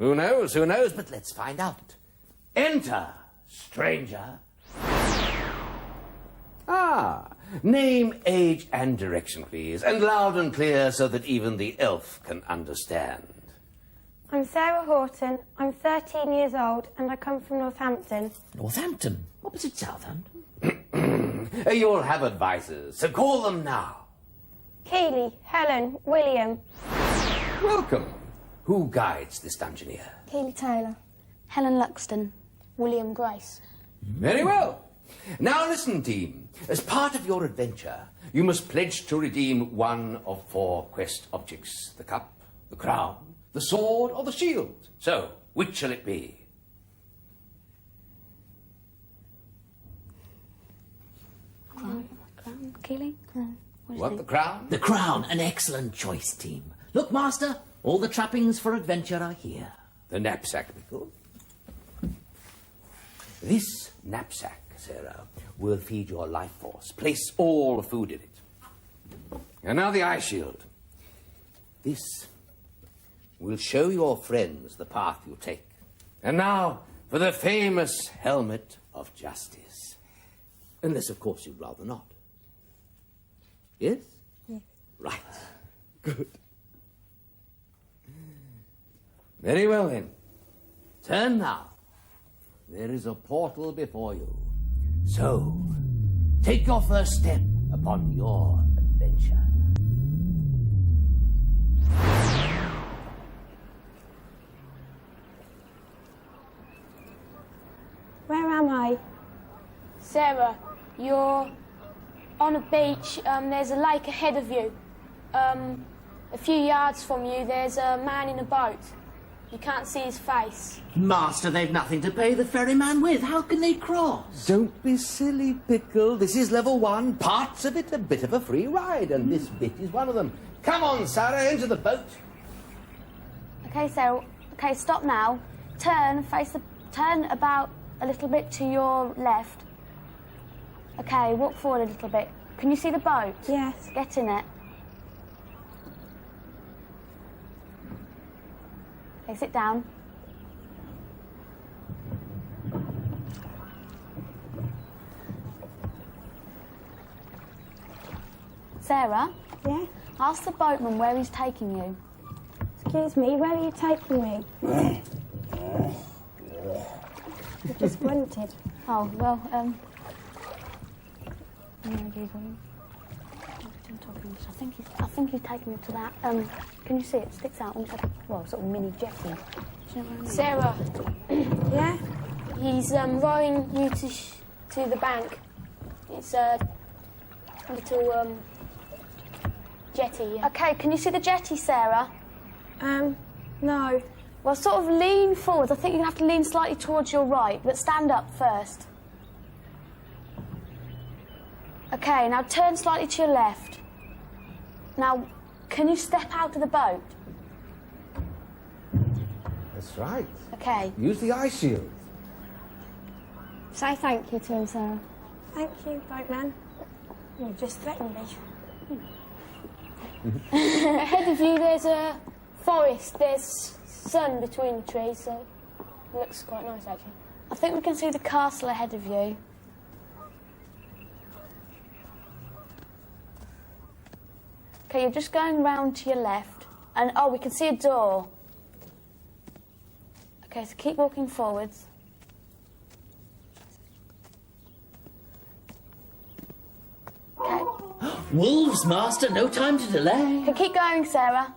Who knows, but let's find out. Enter, stranger. Ah, name, age, and direction, please, and loud and clear so that even the elf can understand. I'm Sarah Horton, I'm 13 years old, and I come from Northampton. Northampton? Opposite Southampton? You'll have advisors, so call them now. Keeley, Helen, William. Welcome. Who guides this dungeoneer? Keeley Taylor. Helen Luxton. William Grace. Very well. Now listen, team. As part of your adventure, you must pledge to redeem one of 4 quest objects. The cup, the crown, the sword, or the shield. So, which shall it be? Crown. Keeley? What, the crown? The crown, an excellent choice, team. Look, Master, all the trappings for adventure are here. The knapsack, Pickle. This knapsack, Sarah, will feed your life force. Place all the food in it. And now the eye shield. This will show your friends the path you take. And now for the famous helmet of justice. Unless, of course, you'd rather not. Yes? Yes. Right. Good. Very well, then. Turn now. There is a portal before you. So, take your first step upon your adventure. Where am I? Sarah, you're on a beach. There's a lake ahead of you. A few yards from you, there's a man in a boat. You can't see his face. Master, they've nothing to pay the ferryman with. How can they cross? Don't be silly, Pickle. This is level 1. Parts of it a bit of a free ride, and this bit is one of them. Come on, Sarah, into the boat. Okay, Sarah. Okay, stop now. Turn about a little bit to your left. Okay, walk forward a little bit. Can you see the boat? Yes. Get in it. Okay, sit down. Sarah? Yeah? Ask the boatman where he's taking you. Excuse me, where are you taking me? You just grunted. Oh, well, I think he's taking me to that. Can you see it? Sticks out. Well, sort of mini jetty. Do you know what I mean? Sarah. Yeah? He's rowing you to the bank. It's a little jetty. Yeah. Okay, can you see the jetty, Sarah? No. Well, sort of lean forward. I think you're going to have to lean slightly towards your right, but stand up first. Okay, now turn slightly to your left. Now, can you step out of the boat? That's right. Okay. Use the eye shield. Say thank you to him, Sarah. Thank you, boatman. You just threatened me. Ahead of you, there's a forest. There's sun between the trees, so it looks quite nice, actually. I think we can see the castle ahead of you. Okay, you're just going round to your left, and oh, we can see a door. Okay, so keep walking forwards. Okay. Wolves, Master, no time to delay. Okay, keep going, Sarah.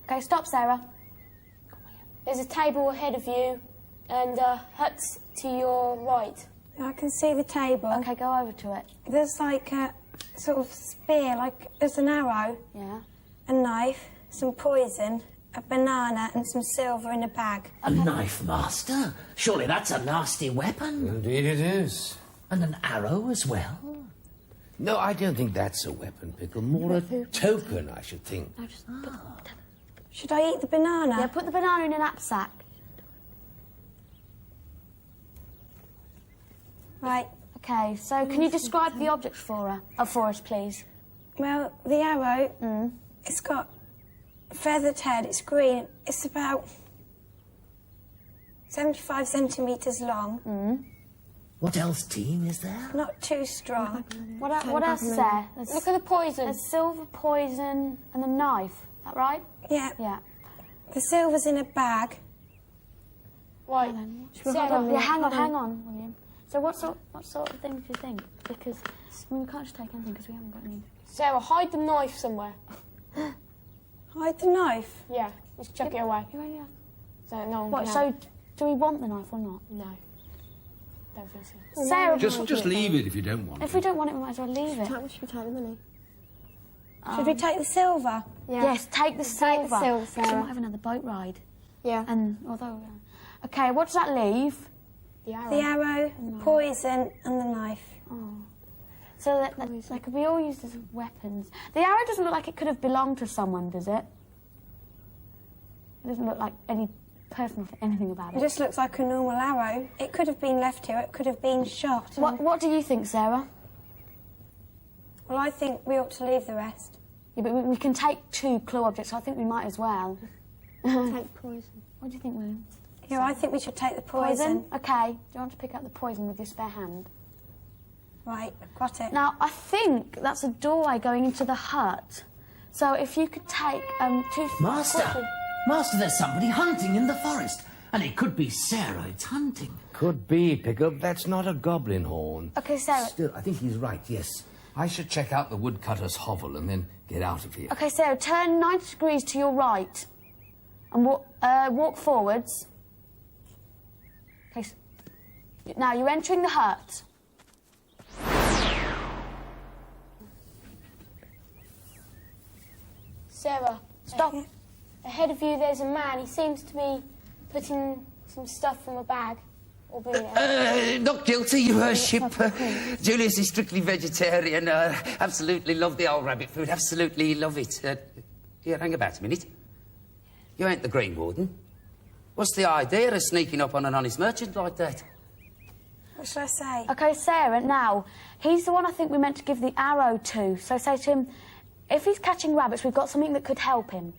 Okay, stop, Sarah. There's a table ahead of you and huts to your right. I can see the table. Okay, go over to it. There's like a sort of spear, like there's an arrow. Yeah. A knife, some poison, a banana and some silver in a bag. A knife, Master? Surely that's a nasty weapon. Indeed it is. And an arrow as well? No, I don't think that's a weapon, Pickle. More a token, I should think. No, just should I eat the banana? Yeah, put the banana in a knapsack. Right. Okay, so can you describe the object for us, please? Well, the arrow, it's got feathered head. It's green. It's about 75 centimetres long. What else, team, is there? Not too strong. What else is there? Look at the poison. There's silver poison and a knife. Is that right? Yeah. Yeah. The silver's in a bag. Right. Sarah, Yeah, hang on, William. So what sort of things do you think? Because we can't just take anything because we haven't got any. Sarah, hide the knife somewhere. Hide the knife. Yeah, just chuck it away. You only have... So no one What? can So have it. do we want the knife or not? No. Don't think so. Sarah, Just leave it if you don't want it. if we don't want it, we might as well leave it. How much should we take the money? Should we take the silver? Yes, take the silver. Take the silver, Because we Sarah. might have another boat ride. Yeah. And although, okay, what does that leave? The arrow. The arrow, poison, and the knife. So that they could be all used as weapons. The arrow doesn't look like it could have belonged to someone, does it? It doesn't look like any person or anything about It it. just looks like a normal arrow. It could have been left here. It could have been shot. What do you think, Sarah? Well, I think we ought to leave the rest. Yeah, but we can take 2 clue objects, so I think we might as well. Take poison. What do you think, William? Yeah, I think we should take the poison. Okay. Do you want to pick up the poison with your spare hand? Right, got it. Now, I think that's a doorway going into the hut. So if you could take 2... Master! Master, there's somebody hunting in the forest. And it could be Sarah it's hunting. Could be, Pickup. That's not a goblin horn. Okay, Sarah. Still, I think he's right, yes. I should check out the woodcutter's hovel and then get out of here. Okay, Sarah, turn 90 degrees to your right and walk forwards. Okay, now you're entering the hut. Sarah, Stop. ahead of you there's a man. He seems to be putting some stuff from a bag. Or bringing it out. Not guilty, Your Worship. Julius is strictly vegetarian. Absolutely love the old rabbit food. Absolutely love it. Here, hang about a minute. You ain't the Green Warden. What's the idea of sneaking up on an honest merchant like that? What should I say? Okay, Sarah, now, he's the one I think we meant to give the arrow to. So say to him, if he's catching rabbits, we've got something that could help him.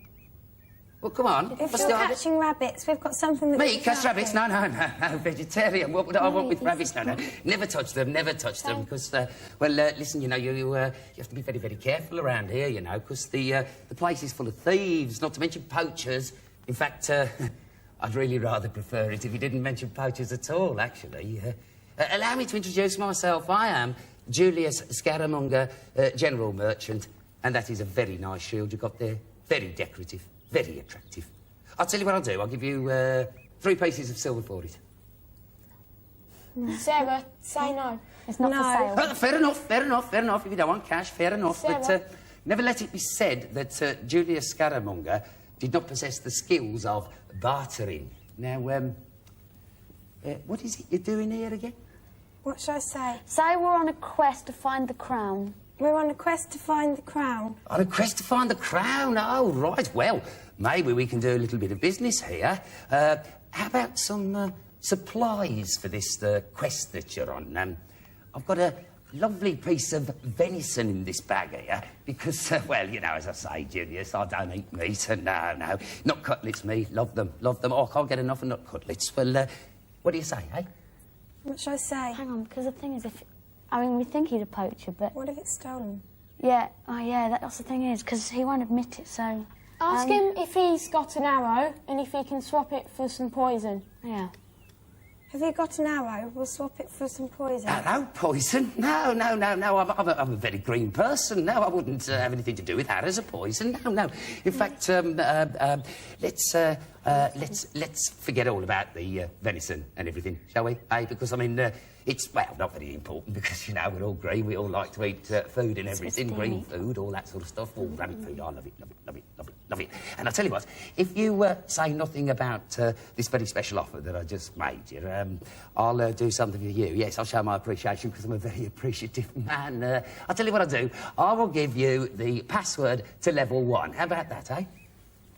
Well, come on. If What's you're the idea? catching rabbits, we've got something that... Me, can catch help rabbits? you. No, vegetarian. What would I want with rabbits? No. Never touch them, because, listen, you know, you have to be very, very careful around here, you know, because the place is full of thieves, not to mention poachers. In fact, I'd really rather prefer it if you didn't mention poachers at all, actually. Allow me to introduce myself. I am Julius Scaramounger, General Merchant, and that is a very nice shield you got there. Very decorative. Very attractive. I'll tell you what I'll do. I'll give you 3 pieces of silver for it. Sarah, say no. It's not for sale. Fair enough. If you don't want cash, fair enough. Sarah. But never let it be said that Julius Scaramounger did not possess the skills of bartering. Now, what is it you're doing here again? What should I say? Say we're on a quest to find the crown. We're on a quest to find the crown. On a quest to find the crown. Oh, right. Well, maybe we can do a little bit of business here. How about some supplies for this quest that you're on? I've got a lovely piece of venison in this bag here because, well, you know, as I say, Julius, I don't eat meat. No, not cutlets, me. Love them. Oh, I can't get enough of not cutlets. Well, what do you say, eh? What should I say? Hang on, because the thing is, we think he's a poacher, but... What if it's stolen? Yeah, that's the thing is, because he won't admit it, so... Ask him if he's got an arrow and if he can swap it for some poison. Yeah. Have you got an arrow? We'll swap it for some poison. Arrow poison? No. I'm a very green person. No, I wouldn't have anything to do with arrows or poison. No. In fact, let's forget all about the venison and everything, shall we? Because I mean, it's not very important because you know we're all green. We all like to eat food and everything, green food, all that sort of stuff. All rabbit food. I love it. And I tell you what, if you say nothing about this very special offer that I just made you, I'll do something for you. Yes, I'll show my appreciation because I'm a very appreciative man. I'll tell you what I'll do. I will give you the password to level 1. How about that, eh?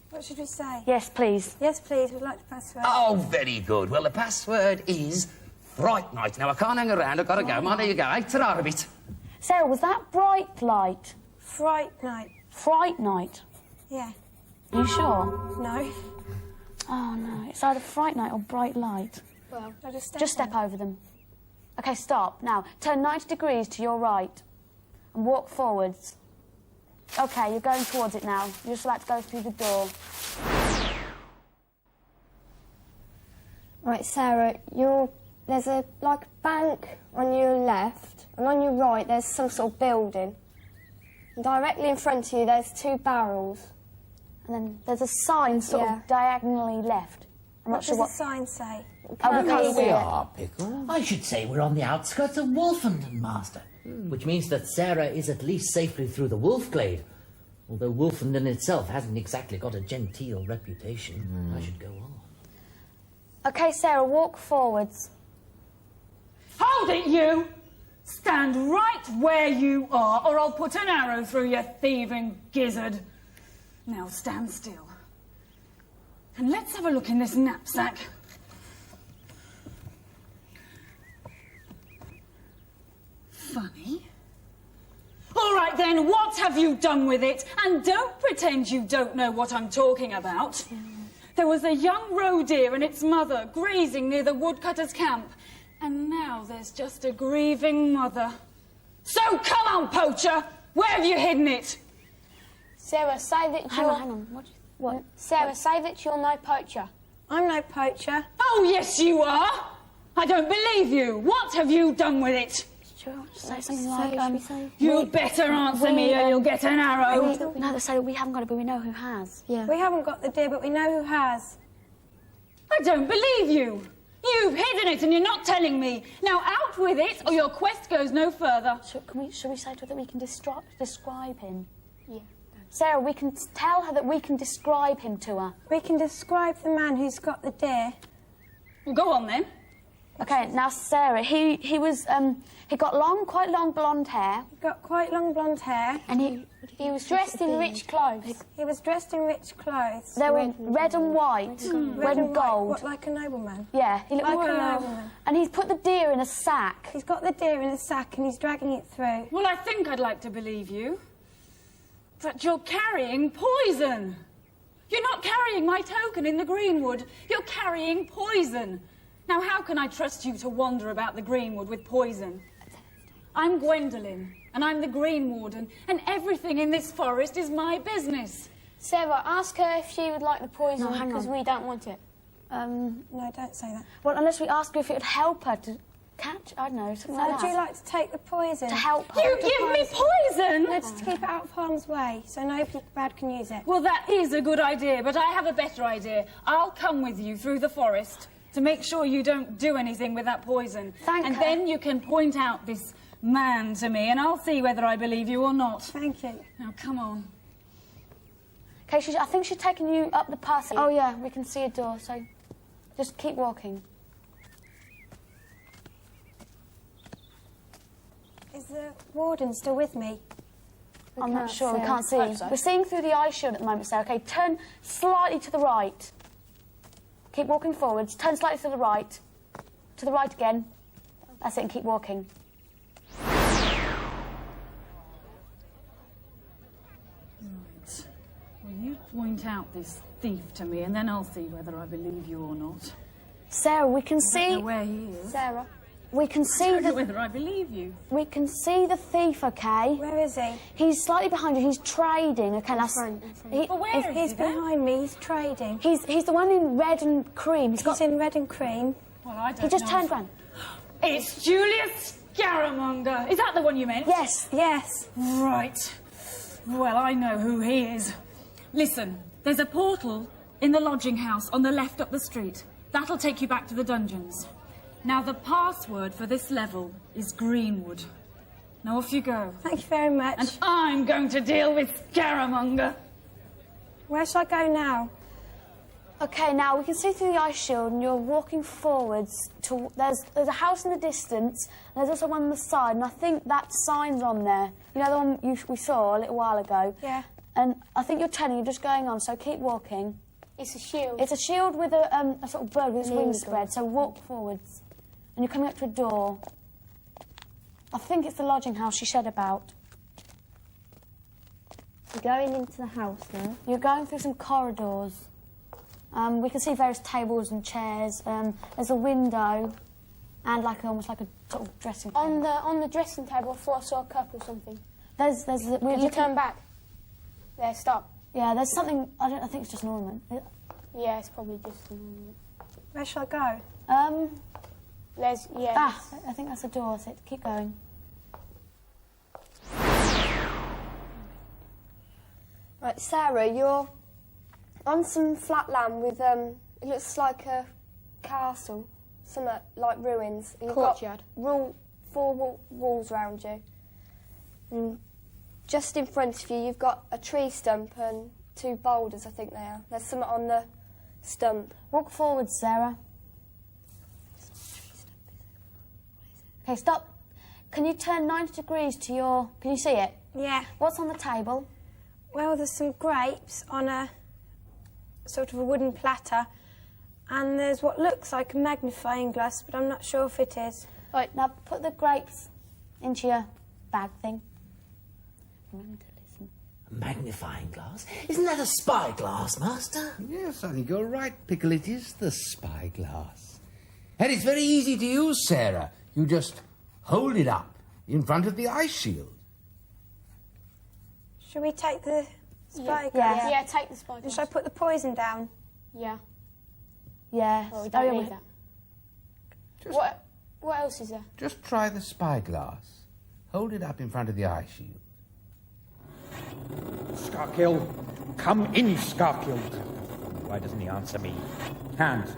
What should we say? Yes, please. Yes, please. We'd like the password. Oh, very good. Well, the password is Fright Night. Now, I can't hang around. I've got to go. Mind you go, eh? Ta-ra a bit. Sarah, was that bright light? Fright night. Fright night? Yeah. Are you sure? No. Oh, no. It's either fright night or bright light. Well, I'll just Step over them. OK, stop. Now, turn 90 degrees to your right and walk forwards. OK, you're going towards it now. You're just about to go through the door. Right, Sarah, there's a bank on your left, and on your right there's some sort of building. And directly in front of you there's 2 barrels. And then there's a sign sort of diagonally left. I'm not sure What what... does the sign say? Oh, we can't Here see we it. are, Pickle. I should say we're on the outskirts of Wolfenden, Master. Which means that Sarah is at least safely through the wolf glade. Although Wolfenden itself hasn't exactly got a genteel reputation. I should go on. OK, Sarah, walk forwards. Hold it, you! Stand right where you are, or I'll put an arrow through your thieving gizzard. Now stand still. And let's have a look in this knapsack. Funny. All right then, what have you done with it? And don't pretend you don't know what I'm talking about. There was a young roe deer and its mother grazing near the woodcutter's camp. And now there's just a grieving mother. So come on, poacher! Where have you hidden it? Sarah, say that you're... Hang on. What? Sarah, say that you're no poacher. I'm no poacher. Oh, yes, you are! I don't believe you. What have you done with it? Should I say something like... You'd better answer me or you'll get an arrow. No, they say we haven't got it, but we know who has. Yeah. We haven't got the deer, but we know who has. I don't believe you. You've hidden it and you're not telling me. Now out with it or your quest goes no further. Should we say to her that we can describe him? Yeah. Sarah, we can tell her that we can describe him to her. We can describe the man who's got the deer. Well, go on then. OK, now, Sarah, he got quite long blonde hair. He got quite long blonde hair. And He was dressed in rich clothes. He was dressed in rich clothes. they were red and white, red and white. gold. What, like a nobleman? Yeah, he looked Like a nobleman. And he's put the deer in a sack. He's got the deer in a sack and he's dragging it through. Well, I think I'd like to believe you. But you're carrying poison. You're not carrying my token in the greenwood. You're carrying poison. Now, how can I trust you to wander about the greenwood with poison? I'm Gwendolen, and I'm the Green Warden, and everything in this forest is my business. Sarah, ask her if she would like the poison, No, hang because on. we don't want it. No, don't say that. Well, unless we ask her if it would help her to catch, I don't know, something like Would that. you like to take the poison? To help her. You give me poison? No, just to keep it out of harm's way, so nobody bad can use it. Well, that is a good idea, but I have a better idea. I'll come with you through the forest to make sure you don't do anything with that poison. Thank and her. then you can point out this man to me, and I'll see whether I believe you or not. Thank you. Now, come on. OK, I think she's taking you up the path. Oh, yeah, we can see a door, so just keep walking. Is the warden still with me? I'm not can't sure, we see. can't see. Hope so. We're seeing through the eye shield at the moment, Sarah. OK, turn slightly to the right. Keep walking forwards. Turn slightly to the right. To the right again. That's it, and keep walking. Right. Well, you point out this thief to me, and then I'll see whether I believe you or not. Sarah, we can I see... don't know where he is. Sarah, we can I see don't know the... whether I believe you. We can see the thief, OK? Where is he? He's slightly behind you. He's trading, OK? Now, But where is He's he then? behind me, he's trading. he's the one in red and cream. He's in red and cream. Well, I don't He just know. turned round. It's Julius Scaramounger. Is that the one you meant? Yes. Yes. Right. Well, I know who he is. Listen, there's a portal in the lodging house on the left up the street. That'll take you back to the dungeons. Now, the password for this level is Greenwood. Now, off you go. Thank you very much. And I'm going to deal with Scaramounger. Where shall I go now? OK, now we can see through the ice shield, and you're walking forwards to... There's a house in the distance, and there's also one on the side, and I think that sign's on there. You know the one we saw a little while ago? Yeah. And I think you're turning, you're just going on, so keep walking. It's a shield. It's a shield with a sort of bird with its wings spread, so walk forwards. And you're coming up to a door. I think it's the lodging house she said about. We're going into the house now. You're going through some corridors. We can see various tables and chairs. There's a window and almost like a sort of dressing table. On the dressing table, I thought I saw a cup or something. Did You turn back. There, stop. Yeah, there's something. I think it's just an ornament. Yeah, it's probably just... Where shall I go? There's, yeah. I think that's a door. So keep going. Right, Sarah, you're on some flat land with, it looks like a castle, some like ruins. You've Courtyard. got four walls around you. And just in front of you, you've got a tree stump and 2 boulders, I think they are. There's something on the stump. Walk forward, Sarah. Okay, stop. Can you turn 90 degrees to your... Can you see it? Yeah. What's on the table? Well, there's some grapes on a sort of a wooden platter, and there's what looks like a magnifying glass, but I'm not sure if it is. Right, now put the grapes into your bag thing. Remember to listen. A magnifying glass? Isn't that a spyglass, Master? Yes, I think you're right, Pickle. It is the spyglass. And it's very easy to use, Sarah. You just hold it up in front of the eye shield. Should we take the spyglass? Yeah, take the spyglass. Should I put the poison down? Yeah. Yeah. Well, we don't need that. What else is there? Just try the spyglass. Hold it up in front of the eye shield. Scarkill, come in, Scarkill. Why doesn't he answer me? Hands,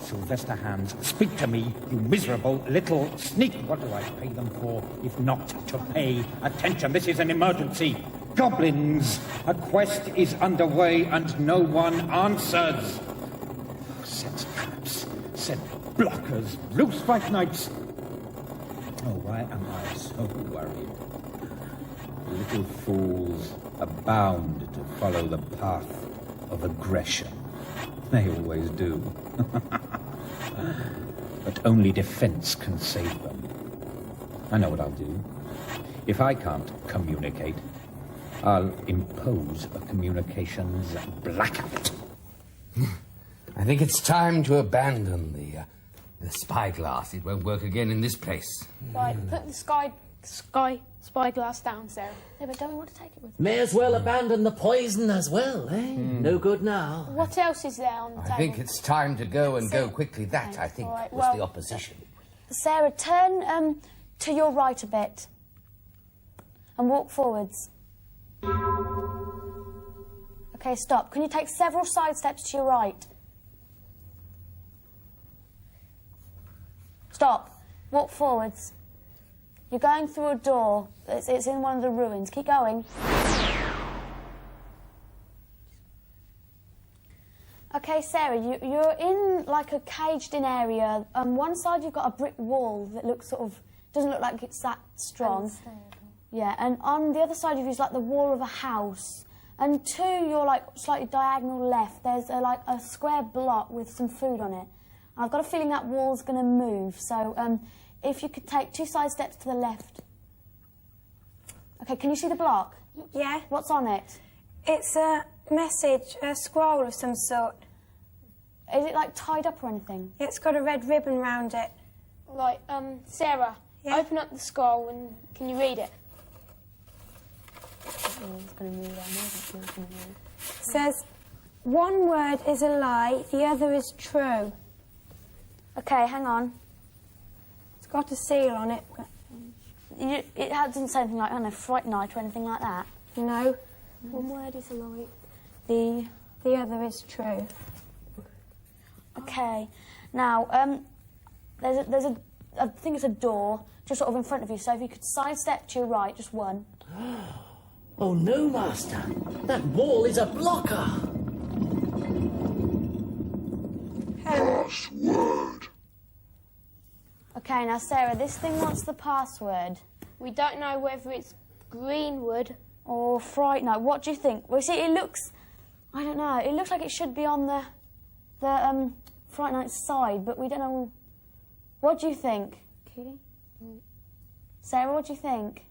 Sylvester Hands, speak to me, you miserable little sneak. What do I pay them for, if not to pay attention? This is an emergency. Goblins, a quest is underway and no one answers. Set traps, set blockers, loose fight nights. Oh, why am I so worried? Little fools are bound to follow the path of aggression. They always do. But only defense can save them. I know what I'll do. If I can't communicate, I'll impose a communications blackout. I think it's time to abandon the spyglass. It won't work again in this place. Right, put the spyglass down, Sarah. Yeah, but don't we want to take it with us? May as well abandon the poison as well, eh? No good now. What else is there on the table? I think it's time to go and go quickly. That, I think, All right, was well- the opposition. Sarah, turn to your right a bit and walk forwards. Okay, stop. Can you take several side steps to your right? Stop. Walk forwards. You're going through a door. It's in one of the ruins. Keep going. Okay, Sarah, you're in like a caged-in area. On one side, you've got a brick wall that looks doesn't look like it's that strong. Yeah, and on the other side, you've used like the wall of a house. And to your like slightly diagonal left, there's like a square block with some food on it. And I've got a feeling that wall's going to move. So if you could take 2 side steps to the left. Okay, can you see the block? Yeah. What's on it? It's a message, a scroll of some sort. Is it like tied up or anything? It's got a red ribbon round it. Right, Sarah, Yeah? open up the scroll and can you read it? It's going to move. I know that's not going to move. It says, one word is a lie, the other is true. Okay, hang on. It's got a seal on it. It doesn't say anything like, I don't know, fright night or anything like that. No. One word is a lie, the other is true. Okay. Now, there's a I think it's a door just sort of in front of you. So if you could sidestep to your right, just one. Oh no, Master. That wall is a blocker. Password. Okay, now Sarah, this thing wants the password. We don't know whether it's Greenwood. Or Fright Night. What do you think? Well, see, it looks... I don't know. It looks like it should be on the Fright Night side, but we don't know... What do you think? Sarah, what do you think?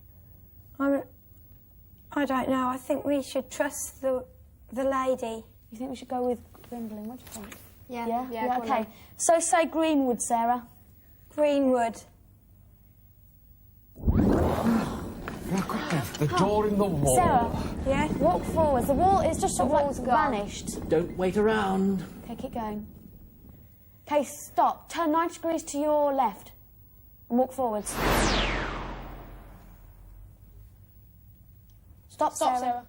I don't know. I think we should trust the lady. You think we should go with Gwendolyn? What do you think? Yeah, Yeah, go on okay. then. So say Greenwood, Sarah. Greenwood. The door in the wall. Sarah, Yeah? walk forwards. The wall is just sort of wall's like gone. vanished. Don't wait around. Okay, keep going. Okay, stop. Turn 90 degrees to your left and walk forwards. Stop, Sarah.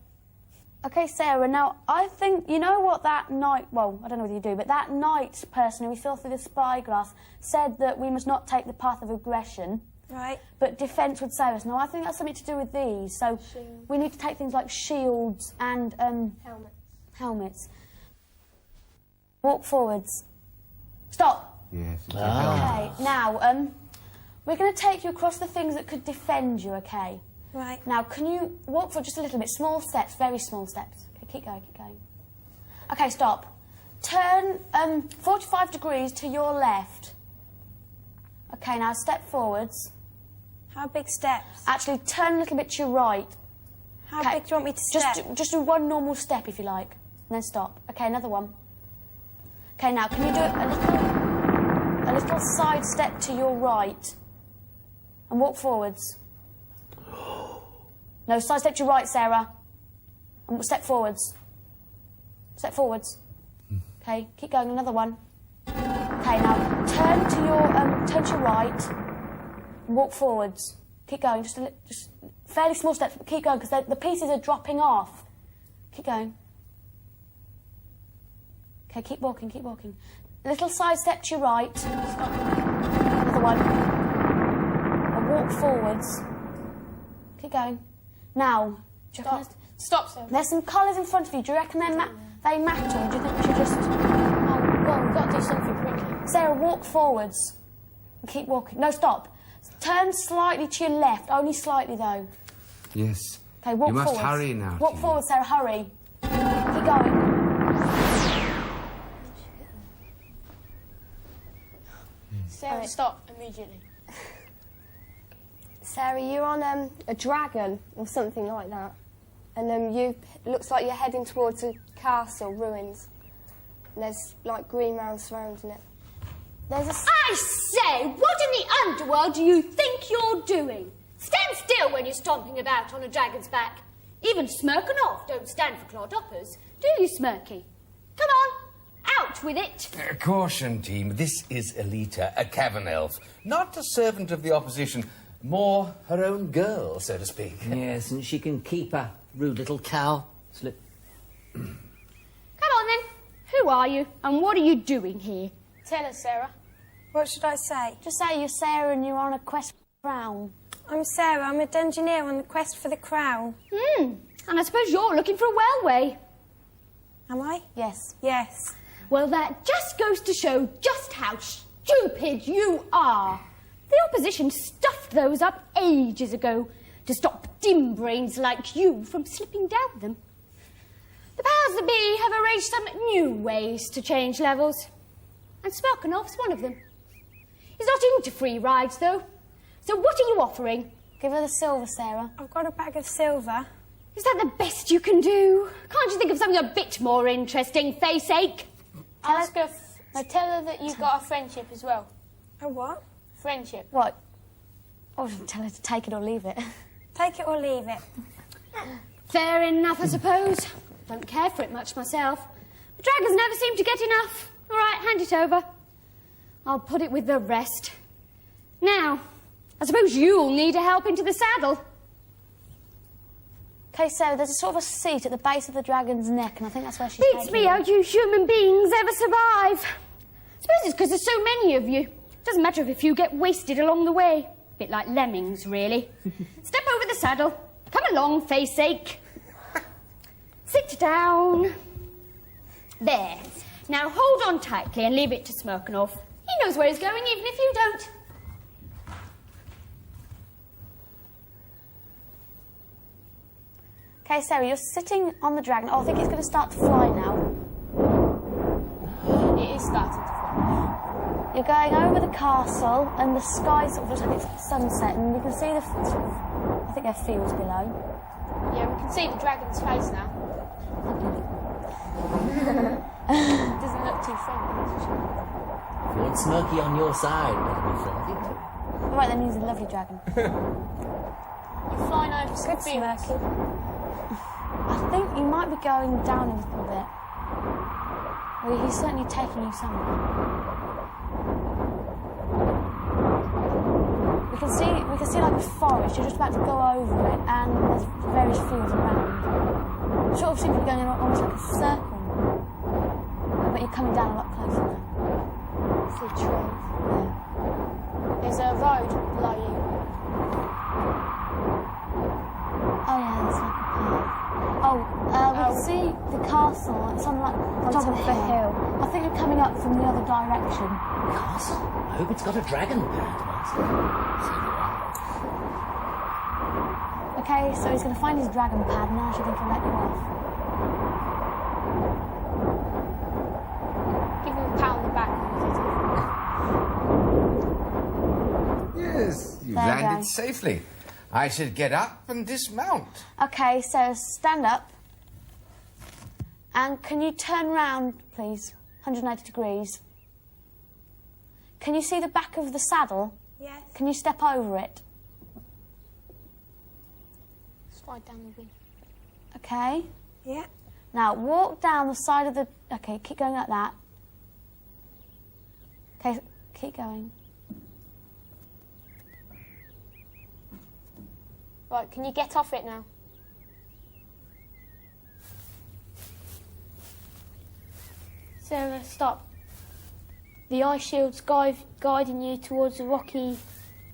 Okay, Sarah, now I think, you know what that knight, well, I don't know whether you do, but that knight person who we saw through the spyglass said that we must not take the path of aggression, Right. but defence would save us. Now, I think that's something to do with these, so we need to take things like shields and helmets. Walk forwards. Stop. Yes. Okay, now, we're going to take you across the things that could defend you, okay? Right. Now, can you walk for just a little bit? Small steps, very small steps. Okay, keep going, keep going. Okay, stop. Turn 45 degrees to your left. Okay, now step forwards. How big steps? Actually, turn a little bit to your right. How Okay, big do you want me to step? Just do one normal step if you like, and then stop. Okay, another one. Okay, now can you do a little side step to your right, and walk forwards. No, side step to your right, Sarah, and step forwards. Step forwards. Okay, keep going. Another one. Okay, now turn to your right, and walk forwards. Keep going. Just fairly small steps. But keep going because the pieces are dropping off. Keep going. Okay, keep walking. Keep walking. A little side step to your right. Stop. Another one. And walk forwards. Keep going. Now, do you reckon Stop, Sarah. there's some colours in front of you. Do you reckon they matter? Or do you think we should just... Oh, go on, we've got to do something quickly. Sarah, walk forwards. And keep walking. No, stop. Turn slightly to your left. Only slightly, though. Yes. Okay, walk You must forwards. hurry now. Walk Jean. forward, Sarah. Hurry. Keep going. Sarah, stop immediately. Sarah, you're on a dragon or something like that. And looks like you're heading towards a castle, ruins. And there's like green round surrounding it. There's a... I say, what in the underworld do you think you're doing? Stand still when you're stomping about on a dragon's back. Even Smirkanoff don't stand for clodhoppers, do you, Smirky? Come on, out with it. Caution, team. This is Elita, a cavern elf. Not a servant of the opposition. More her own girl, so to speak. Yes, and she can keep a rude little cow. Come on then. Who are you and what are you doing here? Tell us, Sarah. What should I say? Just say you're Sarah and you're on a quest for the crown. I'm Sarah. I'm a dungeoneer on the quest for the crown. And I suppose you're looking for a wellway. Am I? Yes. Yes. Well, that just goes to show just how stupid you are. The opposition stuffed those up ages ago to stop dim brains like you from slipping down them. The powers that be have arranged some new ways to change levels. And Smirkanoff's one of them. He's not into free rides, though. So what are you offering? Give her the silver, Sarah. I've got a bag of silver. Is that the best you can do? Can't you think of something a bit more interesting, face ache? Ask her. Tell her that you've got a friendship as well. A what? Friendship. What? Oh, tell her to take it or leave it. Take it or leave it. Fair enough, I suppose. Don't care for it much myself. The dragons never seem to get enough. All right, hand it over. I'll put it with the rest. Now, I suppose you'll need a help into the saddle. Okay, Sarah, there's a sort of a seat at the base of the dragon's neck, and I think that's where she's Beats taking me you. how you human beings ever survive. Suppose it's because there's so many of you. Doesn't matter if you get wasted along the way. Bit like lemmings, really. Step over the saddle. Come along, face ache. Sit down. There. Now hold on tightly and leave it to Smirkanoff. He knows where he's going, even if you don't. Okay, Sarah, you're sitting on the dragon. Oh, I think it's going to start to fly now. It is starting to fly. You're going over the castle, and the sky sort of looks like it's sunset, and you can see the sort of, I think there are fields below. Yeah, we can see the dragon's face now. Doesn't look too friendly, does it? If you want Smirky on your side, better be friendly too. Right, then he's a lovely dragon. You're flying over some Good fields. Smirky. I think you might be going down a little bit. Well, he's certainly taking you somewhere. We can see like a forest. You're just about to go over it, and there's various fields around. Sort of seems to be going in almost like a circle. But you're coming down a lot closer now. See trees. Yeah. There's a road below you. Oh yeah, there's like a path. We can see the castle. It's on like the top of the hill. I think you're coming up from the other direction. Castle? I hope it's got a dragon pad, Master. Okay, so he's going to find his dragon pad, and I should think he'll let you off. Give him a pat on the back. Yes, you've There you landed go. safely. I should get up and dismount. Okay, so stand up. And can you turn round, please? 180 degrees. Can you see the back of the saddle? Yes. Can you step over it? Slide down the wheel. Okay. Yeah. Now walk down the side of the... Okay, keep going like that. Okay, keep going. Right, can you get off it now? Sarah, stop. The ice shield's guiding you towards the rocky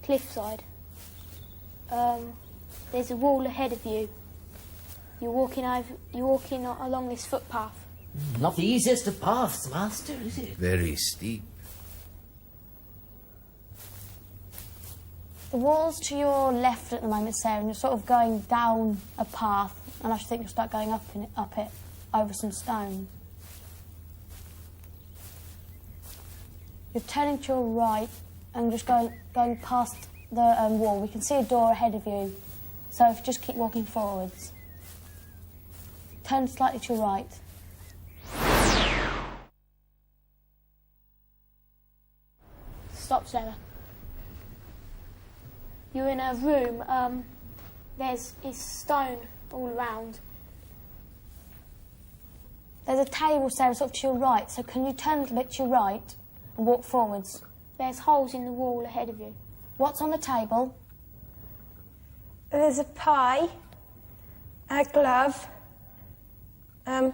cliffside. There's a wall ahead of you. You're walking along this footpath. Not the easiest of paths, Master, is it? Very steep. The wall's to your left at the moment, Sarah, and you're sort of going down a path, and I should think you'll start going up it over some stone. You're turning to your right and just going past the wall. We can see a door ahead of you, so if you just keep walking forwards. Turn slightly to your right. Stop, Sarah. You're in a room. There's stone all around. There's a table, Sarah, sort of to your right, so can you turn a little bit to your right and walk forwards? There's holes in the wall ahead of you. What's on the table? There's a pie, a glove, I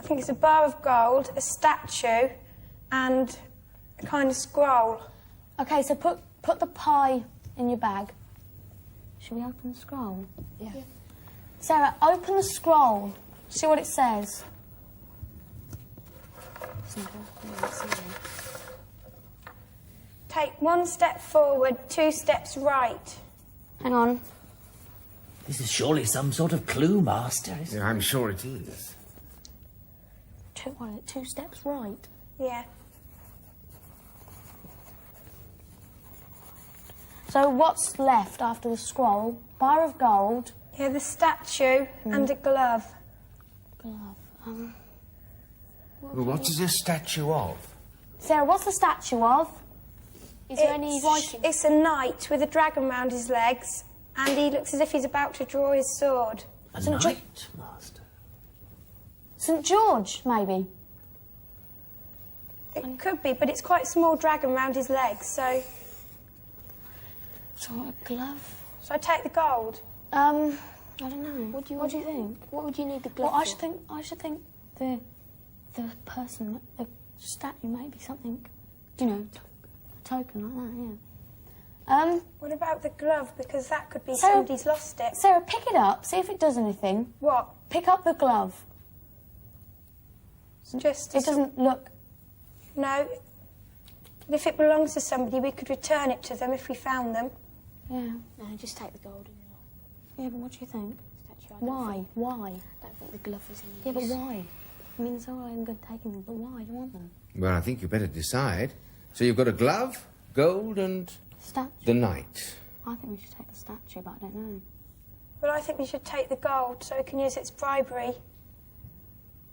think it's a bar of gold, a statue, and a kind of scroll. Okay, so put the pie in your bag. Shall we open the scroll? Yeah. Sarah, open the scroll. See what it says. Take 1 step forward, 2 steps right. Hang on. This is surely some sort of clue, Master, isn't it? Yeah, I'm sure it is. 2 steps right. Yeah. So what's left after the scroll? Bar of gold. Yeah, the statue and a glove. Glove. Well, what is a statue of? Sarah, what's the statue of? Is there any writing? It's a knight with a dragon round his legs, and he looks as if he's about to draw his sword. A St. knight, Master. St. George, maybe. It could be, but it's quite a small dragon round his legs, so... So a glove. Shall I take the gold? I don't know. What do you think? What would you need the glove Well, I for? should think the person, the statue, might be something, you know, a token like that. Yeah. What about the glove? Because that could be Sarah- somebody's lost it. Sarah, pick it up. See if it does anything. What? Pick up the glove. Just... It doesn't look. No. But if it belongs to somebody, we could return it to them if we found them. Yeah. No, just take the gold. Yeah, but what do you think? Statue. Why? Why? I don't think the glove is in Yeah, but use. why? I mean, it's all right and good taking them, but why do you want them? Well, I think you better decide. So you've got a glove, gold, and Statue. the knight. I think we should take the statue, but I don't know. But I think we should take the gold so we can use it as bribery.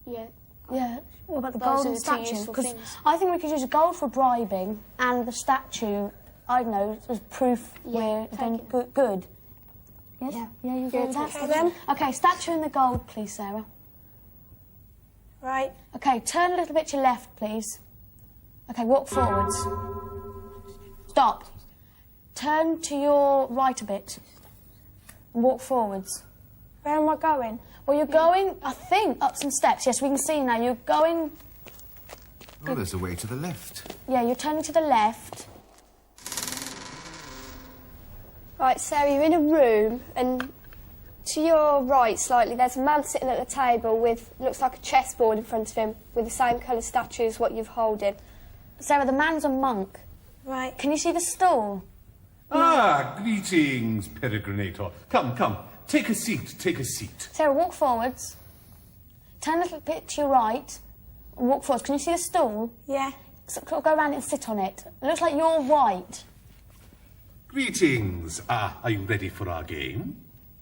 Yeah. Yeah, what about the Those golden are the two statue? useful Because things. I think we could use gold for bribing and the statue, I don't know, as proof we're doing good. Yes? Yeah, you agree with that? Okay, then. Okay, statue and the gold, please, Sarah. Right. Okay, turn a little bit to your left, please. Okay, walk forwards. Stop. Turn to your right a bit. And walk forwards. Where am I going? Well, you're going, I think, up some steps. Yes, we can see now. You're going... Oh, there's a way to the left. Yeah, you're turning to the left. Right, Sarah, you're in a room, and to your right slightly, there's a man sitting at a table with, looks like a chessboard in front of him, with the same colour statue as what you've holding. Sarah, the man's a monk. Right. Can you see the stool? Ah, greetings, peregrinator. Come, come. Take a seat, take a seat. Sarah, walk forwards. Turn a little bit to your right. And walk forwards. Can you see the stool? Yeah. So, go around and sit on it. It looks like you're white. Greetings. Are you ready for our game?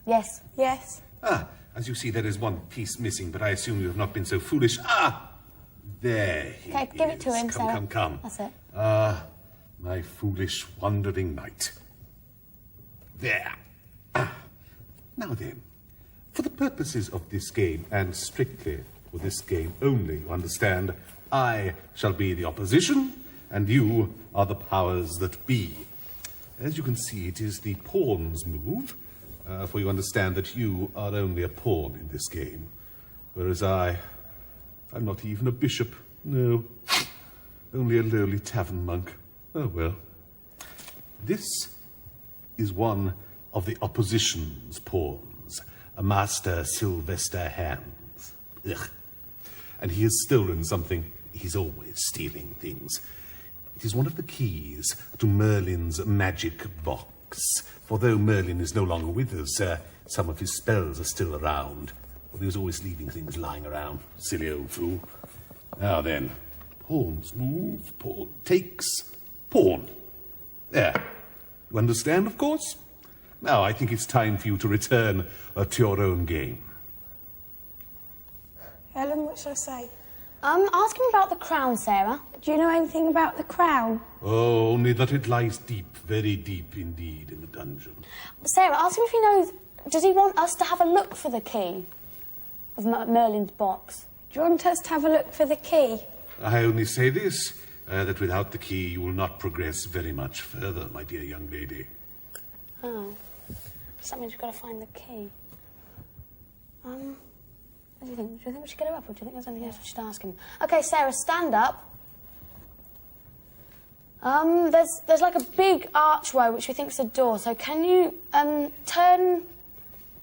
Yes. Yes. As you see, there is one piece missing, but I assume you have not been so foolish. There he Okay, give it to is. him, Come, Sarah. come, come. That's it. My foolish wandering knight. There. Now then, for the purposes of this game, and strictly for this game only, you understand, I shall be the opposition, and you are the powers that be. As you can see, it is the pawn's move, for you understand that you are only a pawn in this game, whereas I'm not even a bishop, no, only a lowly tavern monk. Oh well. This is one of the opposition's pawns, a Master Sylvester Hands. Ugh. And he has stolen something. He's always stealing things. It is one of the keys to Merlin's magic box. For though Merlin is no longer with us, some of his spells are still around. Well, he was always leaving things lying around. Silly old fool. Now then, pawns move, pawn takes, pawn. There. You understand, of course? Now, I think it's time for you to return to your own game. Helen, what shall I say? Ask him about the crown, Sarah. Do you know anything about the crown? Oh, only that it lies deep, very deep indeed, in the dungeon. Sarah, ask him if he knows... Does he want us to have a look for the key of Merlin's box? Do you want us to have a look for the key? I only say this, that without the key you will not progress very much further, my dear young lady. Oh. So that means we've got to find the key. What do you think? Do you think we should get her up, or do you think there's anything else we should ask him? Okay, Sarah, stand up. There's like a big archway which we think is a door. So can you turn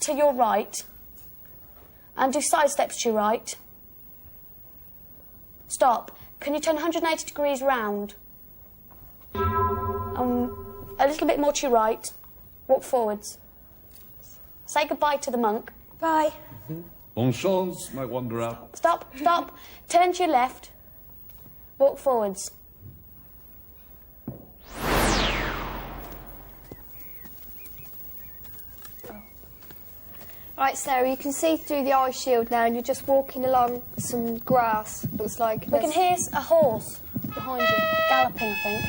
to your right and do side steps to your right? Stop. Can you turn 180 degrees round? A little bit more to your right. Walk forwards. Say goodbye to the monk. Bye. Bon chance, my wanderer. Stop, stop. Turn to your left. Walk forwards. Right, Sarah, you can see through the eye shield now, and you're just walking along some grass. Looks like We can hear a horse behind you, galloping, I think.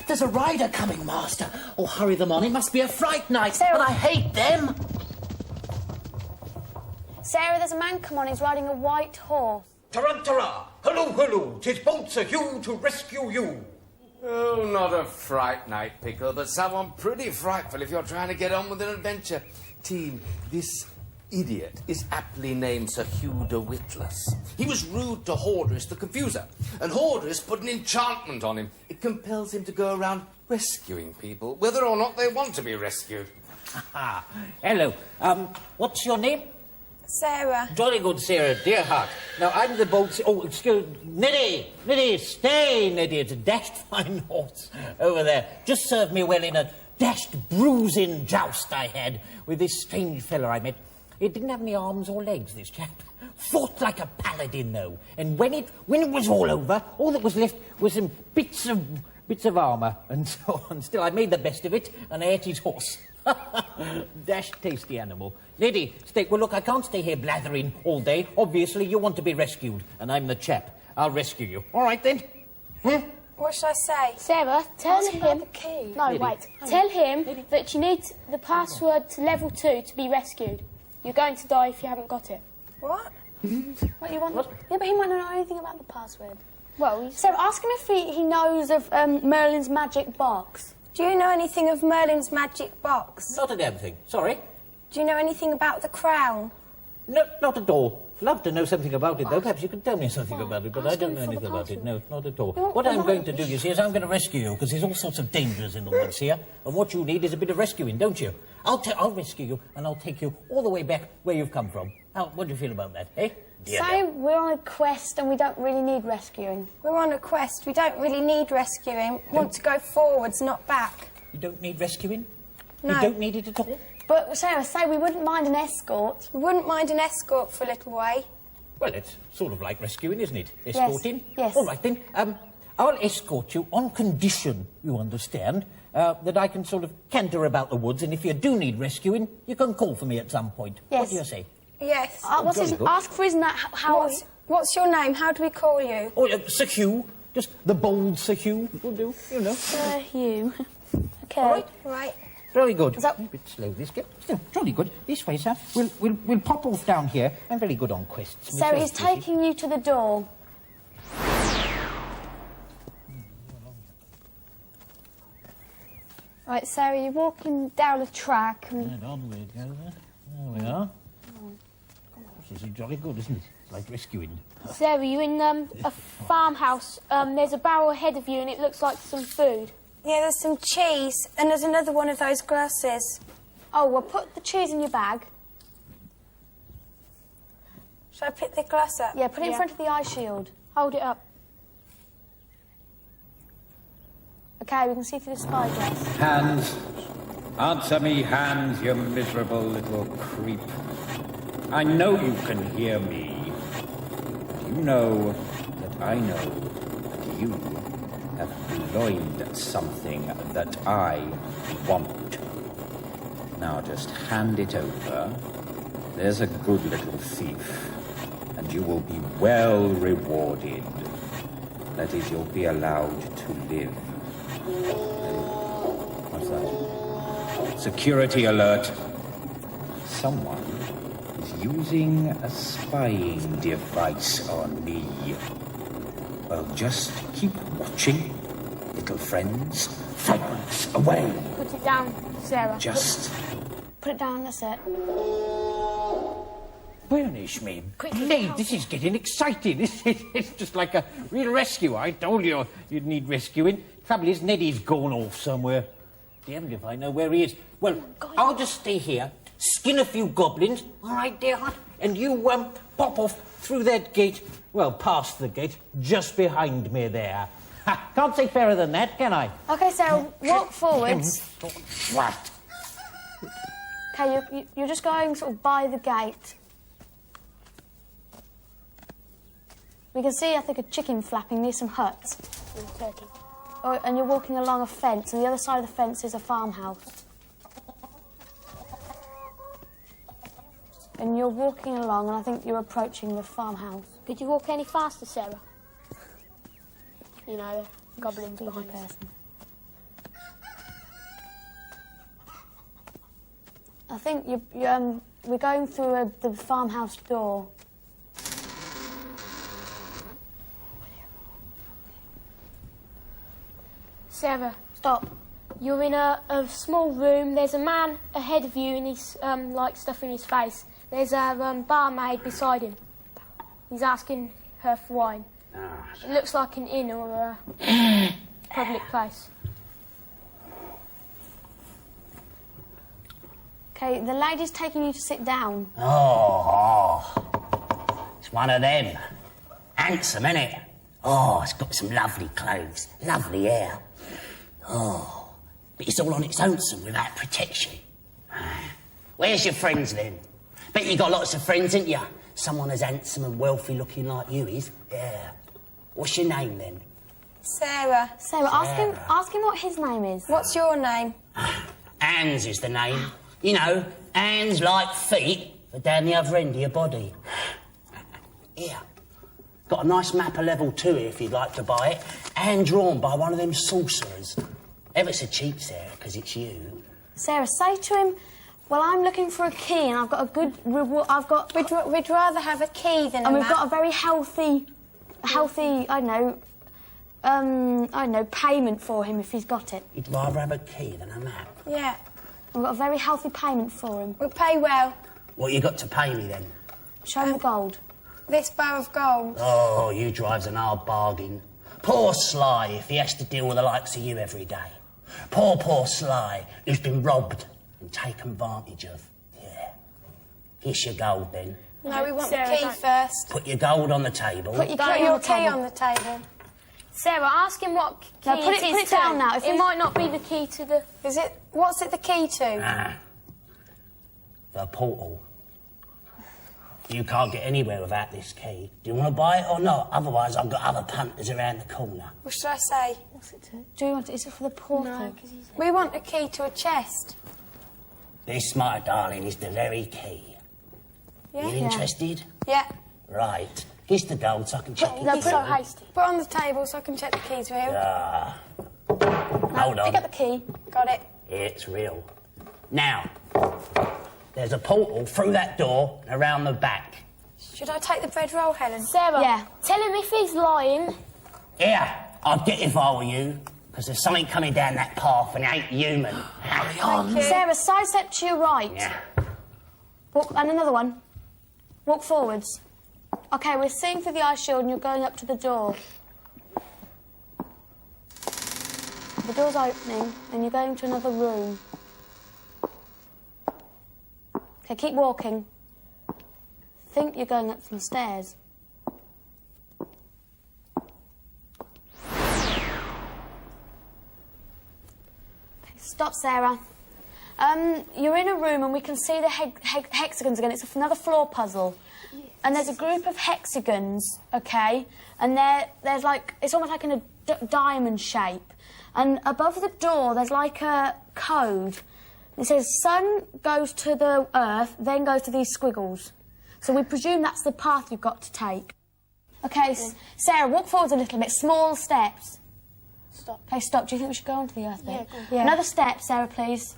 There's a rider coming, Master. Oh, hurry them on. It must be a fright night. Sarah. But I hate them. Sarah, there's a man come on. He's riding a white horse. Tarantara! Hello, hello! 'Tis bolt Sir Hugh to rescue you! Oh, not a fright night, Pickle, but someone pretty frightful if you're trying to get on with an adventure. Team, this idiot is aptly named Sir Hugh de Witless. He was rude to Hordris the Confuser, and Hordris put an enchantment on him. It compels him to go around rescuing people, whether or not they want to be rescued. Hello. What's your name? Sarah. Jolly good, Sarah, dear heart. Now, I'm the boat... Oh, excuse... Niddy, stay, Niddy. It's a dashed fine horse over there. Just served me well in a dashed bruising joust I had with this strange fellow I met. It didn't have any arms or legs, this chap. Fought like a paladin, though. And when it was all over, all that was left was some bits of armour and so on. Still, I made the best of it, and I ate his horse. Dashed tasty animal. Lady, stay. Well, look, I can't stay here blathering all day. Obviously, you want to be rescued, and I'm the chap. I'll rescue you. All right, then. What should I say? Sarah, tell Ask him... about the key. No, Lily. wait. Tell him that you need the password to level 2 to be rescued. You're going to die if you haven't got it. What? What you want? Yeah, but he might not know anything about the password. Well, So ask him if he knows of Merlin's magic box. Do you know anything of Merlin's magic box? Not a damn thing. Sorry. Do you know anything about the crown? No, not at all. Love to know something about it, though. Perhaps you could tell me something about it, but I don't know anything about it. No, not at all. What I'm going to do, you see, is I'm going to rescue you, because there's all sorts of dangers in the woods here, and what you need is a bit of rescuing, don't you? I'll rescue you, and I'll take you all the way back where you've come from. How, what do you feel about that, eh? Say we're on a quest and we don't really need rescuing. We're on a quest. We don't really need rescuing. We want to go forwards, not back. You don't need rescuing? No. You don't need it at all? But Sarah, say we wouldn't mind an escort. We wouldn't mind an escort for a little way. Well, it's sort of like rescuing, isn't it? Escorting? Yes. All right, then. I'll escort you on condition, you understand, that I can sort of canter about the woods, and if you do need rescuing, you can call for me at some point. Yes. What do you say? Yes. Ask for his name. What's your name? How do we call you? Oh, Sir Hugh. Just the bold Sir Hugh will do, you know. Sir Hugh. Okay. All right. Right. Very good. Is that- A bit slow, this girl. Still, jolly good. This way, sir. We'll pop off down here. I'm very good on quests. So myself, he's you see. taking you to the door. Right, Sarah, you're walking down a track. And Right, on we go there. There we are. This is jolly good, isn't it? It's like rescuing. Sarah, you're in a farmhouse. There's a barrel ahead of you and it looks like some food. Yeah, there's some cheese, and there's another one of those glasses. Oh, well, put the cheese in your bag. Shall I pick the glass up? Yeah, put it in front of the eye shield. Hold it up. Okay, we can see through the spy glass. Hands. Answer me, Hands, you miserable little creep. I know you can hear me. You know that I know that you have purloined something that I want. Now just hand it over. There's a good little thief, and you will be well rewarded. That is, you'll be allowed to live. What's that? Security alert. Someone is using a spying device on me. Well, just keep watching, little friends. Fragments away. Put it down, Sarah. Just Put it down, that's it. Burnish me. Quickly, this is getting exciting. It's just like a real rescue. I told you you'd need rescuing. Trouble is, Neddie's gone off somewhere. Damned if I know where he is. Well, I'll just stay here, skin a few goblins, all right, dear heart? And you, pop off through that gate, well, past the gate, just behind me there. Ha, can't say fairer than that, can I? Okay, so walk forwards. What? Okay, you're just going sort of by the gate. We can see, I think, a chicken flapping near some huts. Turkey. Oh, and you're walking along a fence, and the other side of the fence is a farmhouse. And you're walking along, and I think you're approaching the farmhouse. Could you walk any faster, Sarah? You know, the goblins Be a good behind us. person. I think we're going through the farmhouse door. Sarah, Stop. you're in a small room. There's a man ahead of you and he's like stuffing his face. There's a barmaid beside him. He's asking her for wine. It looks like an inn or a public place. Okay, the lady's taking you to sit down. It's one of them. Handsome, innit? Oh, it's got some lovely clothes, lovely hair. Oh, but it's all on its own without protection. Where's your friends then? Bet you got lots of friends, ain't you? Someone as handsome and wealthy looking like you is. Yeah. What's your name then? Sarah. Sarah, ask him what his name is. What's your name? Anne's is the name. You know, hands like feet, but down the other end of your body. Here. Got a nice map of level 2 here if you'd like to buy it. Hand drawn by one of them sorcerers. Ever so cheap, Sarah, because it's you. Sarah, say to him, well, I'm looking for a key and I've got a good reward. We'd rather have a key than a And we've map. got a very healthy, I don't know, payment for him if he's got it. You'd rather have a key than a map? Yeah. We've got a very healthy payment for him. We'll pay well. What you got to pay me, then? Show him the gold. This bar of gold. Oh, you drives an hard bargain. Poor Sly, if he has to deal with the likes of you every day. Poor Sly, who's been robbed and taken advantage of. Yeah. Here's your gold, then. No, we want the Sarah, key don't- first. Put your gold on the table. Put your key on the table. Sarah, ask him what key No, put it to. down now. It might not be the key to the... Is it? What's it the key to? Ah. The portal. You can't get anywhere without this key. Do you want to buy it or not? Otherwise, I've got other punters around the corner. What should I say? What's it to? Do you want it? Is it for the portal? No, 'cause he's... We want a key to a chest. This, my darling, is the very key. Yeah? You interested? Yeah. Right. Here's the gold so I can check it. No, He's so hasty. Put it on the table so I can check the key's real. Ah. Hold Pick on. up the key. Got it. It's real. Now, there's a portal through that door and around the back. Should I take the bread roll, Helen? Sarah, Yeah. tell him if he's lying. Here, I'd get if I were you, because there's something coming down that path and it ain't human. Hurry on. Sarah, sidestep to your right. Yeah. Walk, and another one. Walk forwards. Okay, we're seeing through the eye shield and you're going up to the door. The door's opening and you're going to another room. Okay, keep walking. Think you're going up some stairs. Okay, stop, Sarah. You're in a room and we can see the hexagons again. It's another floor puzzle. Yes. And there's a group of hexagons, okay? And there's like, it's almost like in a diamond shape. And above the door, there's like a code. It says, sun goes to the earth, then goes to these squiggles. So we presume that's the path you've got to take. Okay, Sarah, walk forwards a little bit, small steps. Stop. Okay, stop. Do you think we should go onto the earth bit? Yeah, go on. Yeah. Another step, Sarah, please.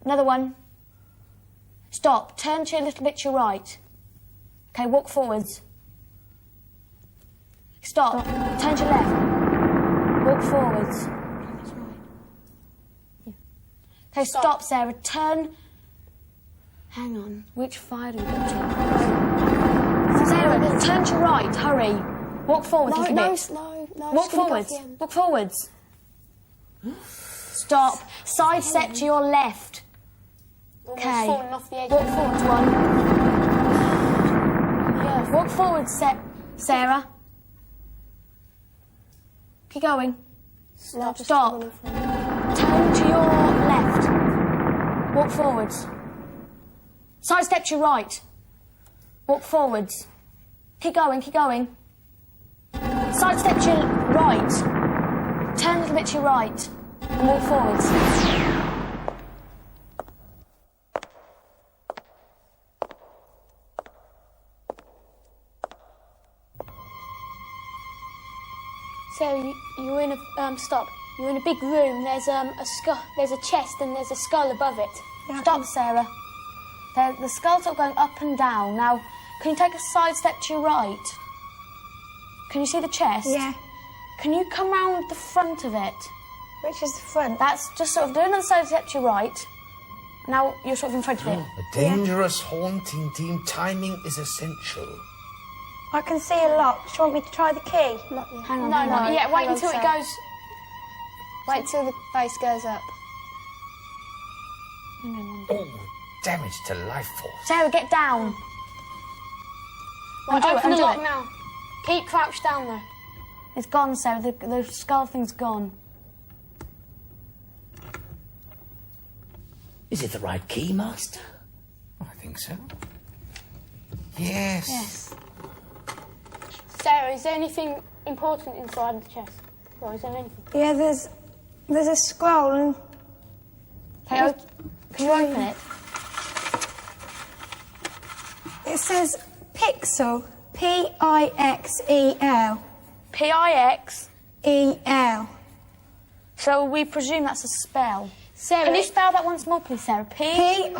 Another one. Stop. Turn to a little bit to your right. Okay, walk forwards. Stop. Turn to your left. Walk forwards. That's right. Yeah. Okay, stop, Sarah. Turn. Hang on. Which fire do we go to? Sarah, turn to your right. Hurry. Walk forwards a little bit. No. Walk forwards. Walk forwards. Stop. Sidestep to your left. Okay. falling off the edge. Walk forwards one. Yeah. Walk forwards, Sarah. Keep going. Stop. Stop. Turn to your left. Walk forwards. Sidestep to your right. Walk forwards. Keep going, keep going. Sidestep to your right. Turn a little bit to your right. And walk forwards. So you're in a stop. You're in a big room. There's a skull. There's a chest and there's a skull above it. Stop, Sarah. The skulls are going up and down. Now, can you take a side step to your right? Can you see the chest? Yeah. Can you come round the front of it? Which is the front? That's just sort of doing another side step to your right. Now you're sort of in front of it. A dangerous haunting team. Timing is essential. I can see a lot. Do you want me to try the key? Hang on, No, hang on. not yet. Wait Hang on, until it Sarah. goes. Wait till the face goes up. Oh, damage to life force. Sarah, get down. Right, Undo it, open the undo lock it. now. Keep crouched down there. It's gone, Sarah. The skull thing's gone. Is it the right key, Master? I think so. Yes. Yes. Sarah, is there anything important inside the chest? Or is there anything? Yeah, there's a scroll and... Okay, Can you open it? It says pixel. P-I-X-E-L. P-I-X. E-L. So we presume that's a spell. Sarah, Can you spell that once more, please, Sarah? P-I-X-E-L.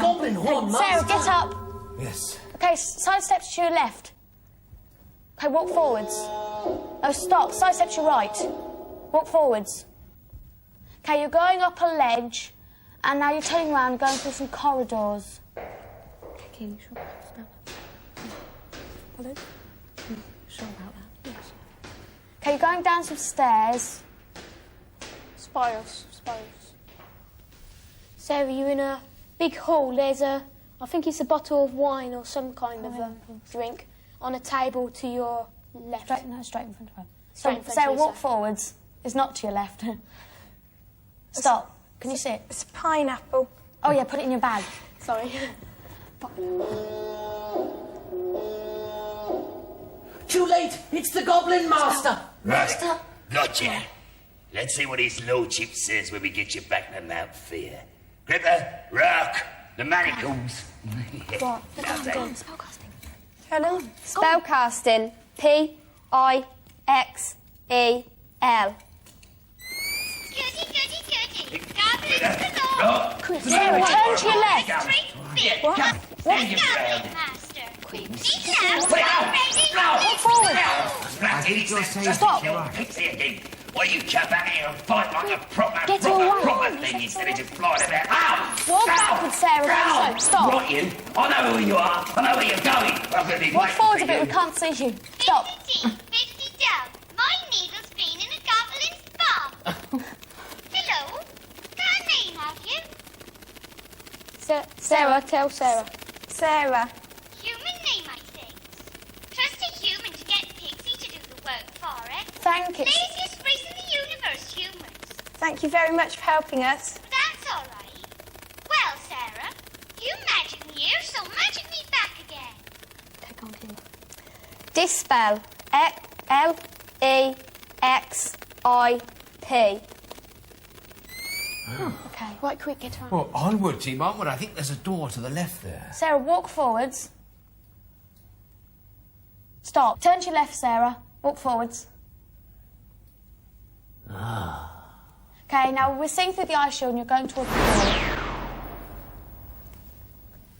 Goblin horn Sarah, master. get up. Yes. Okay, sidestep to your left. Okay, walk forwards. Oh, stop. Sidestep to your right. Walk forwards. Okay, you're going up a ledge, and now you're turning around, going through some corridors. Okay, you sure about that? Pardon? Sure about that? Yes. Okay, you're going down some stairs. Spirals. Sarah, you're in a big hall. There's I think it's a bottle of wine or some kind of a drink on a table to your left. Straight in front of her. Straight in front Sarah, of you, walk forwards. It's not to your left. Stop. Can you see it? It's a pineapple. Oh, yeah, put it in your bag. Sorry. Too late! It's the Goblin Master! Right. Gotcha. Let's see what his lordship says when we get you back to Mount Fear. Gripper, Rock, the manacles. What? Spellcasting. Helen? Spellcasting. P-I-X-E-L. Sarah, turn to your left. What? Stand your ground. Walk forward. Stop. Why you come back here and fight like a proper thing instead of just flying about? Walk backwards, Sarah. Stop. Right, you. I know who you are. I know where you're going. I'm going to be Walk waiting forward for a bit. you. We can't see you. Stop. My needle's been in a goblin's bum. Hello? Got a name, have you? Sarah, tell Sarah. Sarah. Human name, I think. Trust a human to get Pixie to do the work for it. Thank you. Laziest race in the universe, humans. Thank you very much for helping us. That's all right. Well, Sarah, you magic me here, so magic me back again. Dispel. L-E-X-I-P. Okay. Right, quick, get her on. Well, onward, team, onward. I think there's a door to the left there. Sarah, walk forwards. Stop. Turn to your left, Sarah. Walk forwards. Okay, now we're seeing through the eye shield and you're going towards the door.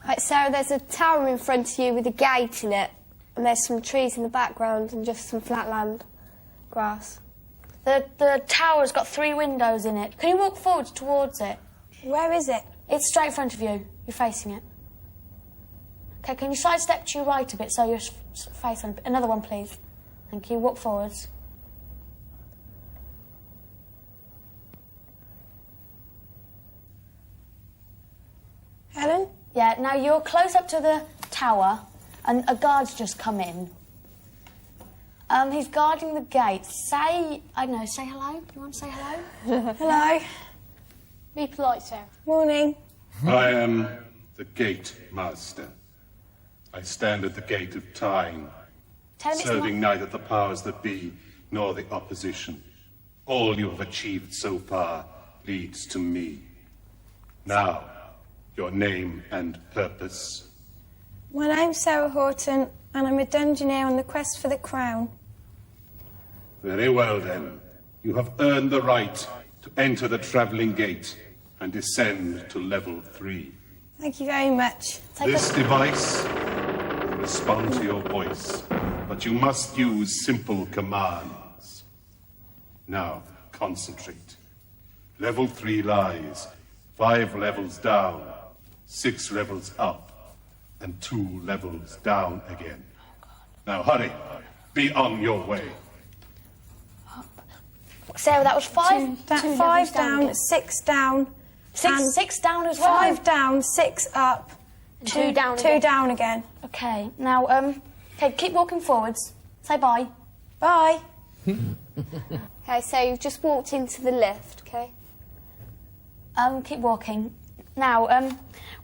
Right, Sarah, there's a tower in front of you with a gate in it. And there's some trees in the background and just some flat land. Grass. The tower's got 3 windows in it. Can you walk forward towards it? Where is it? It's straight in front of you. You're facing it. Okay, can you sidestep to your right a bit so you're face on another one, please? Thank you. Walk forwards. Helen? Yeah, now you're close up to the tower and a guard's just come in. He's guarding the gate. Say hello. You want to say hello? Hello. Be polite, Sarah. Morning. I am the Gate Master. I stand at the gate of time, Tell him it's serving not... neither the powers that be nor the opposition. All you have achieved so far leads to me. Now, your name and purpose. My name's Sarah Horton, and I'm a dungeoneer on the quest for the crown. Very well, then. You have earned the right to enter the travelling gate and descend to level 3. Thank you very much. This device will respond to your voice, but you must use simple commands. Now, concentrate. Level 3 lies 5 levels down, 6 levels up, and 2 levels down again. Now hurry. Be on your way. Sarah, that was 5. 5 down, 6 down. and 6 down as well. 5 down, 6 up. 2 down. 2 down again. Okay, now, okay, keep walking forwards. Say bye. Bye. Okay, so you've just walked into the lift, okay? Keep walking. Now,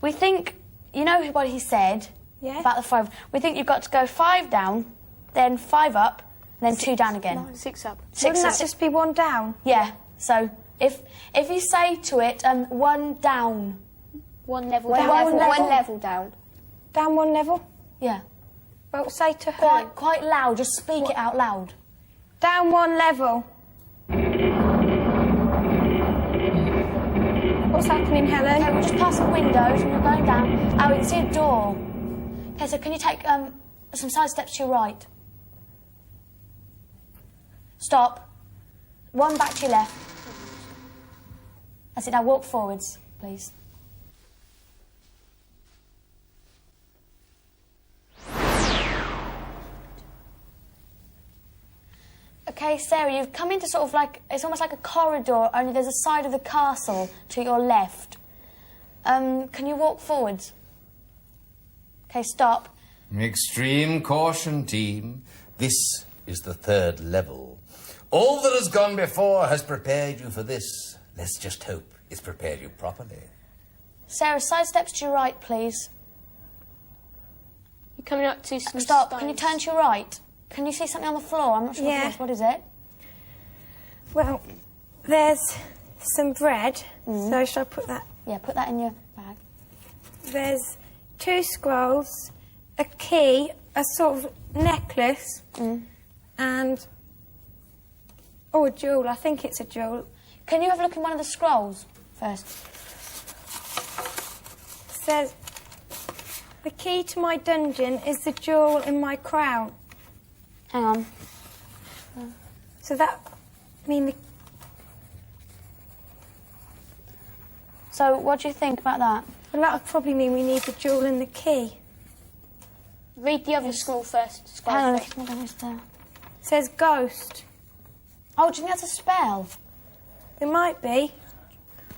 we think, you know what he said Yeah. about the 5? We think you've got to go 5 down, then 5 up, then 2 down again. 6 up. 6 Wouldn't up. that just be 1 down? Yeah, so If you say to it, one down. One level Down down. one level? One level down. Down one level? Yeah. Well, say to her. Quite loud, just speak it out loud. Down one level. What's happening, Helen? Okay, we're just passing windows and you're going down. Oh, we can see a door. Okay, so can you take some side steps to your right? Stop. One back to your left. That's it, now walk forwards, please. Okay, Sarah, you've come into sort of like, it's almost like a corridor, only there's a side of the castle to your left. Can you walk forwards? Okay, stop. Extreme caution, team. This is the 3rd level. All that has gone before has prepared you for this. Let's just hope it's prepared you properly. Sarah, side steps to your right, please. You're coming up to some Stop. stones. Can you turn to your right? Can you see something on the floor? I'm not sure Yeah. what it is. What is it? Well, there's some bread. So shall I put that? Yeah, put that in your bag. There's 2 scrolls, a key, a sort of necklace, and... Oh, a jewel. I think it's a jewel. Can you have a look in one of the scrolls first? It says, the key to my dungeon is the jewel in my crown. Hang on. So that... I mean, So, what do you think about that? well, that would probably mean we need the jewel and the key. Read the other scroll first. Hang on, Scroll first. look, it's there. It says ghost. Oh, do you think that's a spell? It might be.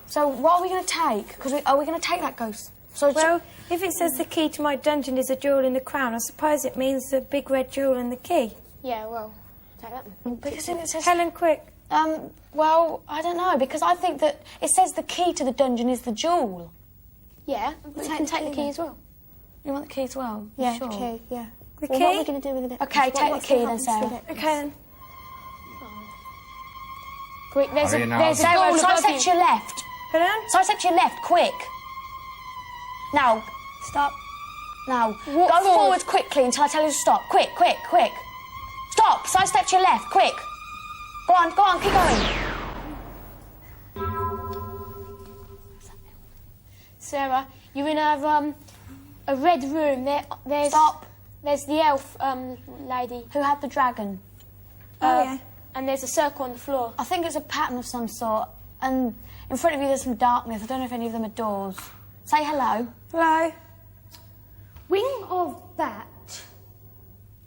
So, what are we going to take? Because are we going to take that ghost? So, Well, if it says the key to my dungeon is a jewel in the crown, I suppose it means the big red jewel in the key. Yeah, well, take that then. because it says... Helen, quick. Well, I don't know, because I think that it says the key to the dungeon is the jewel. Yeah, but you can take the key as well. You want the key as well? Yeah, Sure. the key, yeah. The Well, key? what are we going to do with it? Okay, take the key then, Sarah. Okay, then. Quick, there's Hurry a, now. there's a Sarah, goal side above step you. to your left. Helen? Side step to your left, quick. Now, stop. Now, Walk go forward. forward quickly until I tell you to stop. Quick, quick, quick. Stop. Side step to your left, quick. Go on, keep going. Sarah, you're in a red room. There's Stop. There's the elf lady. Who had the dragon? Oh, yeah. And there's a circle on the floor. I think it's a pattern of some sort. And in front of you there's some darkness. I don't know if any of them are doors. Say hello. Hello? Wing of bat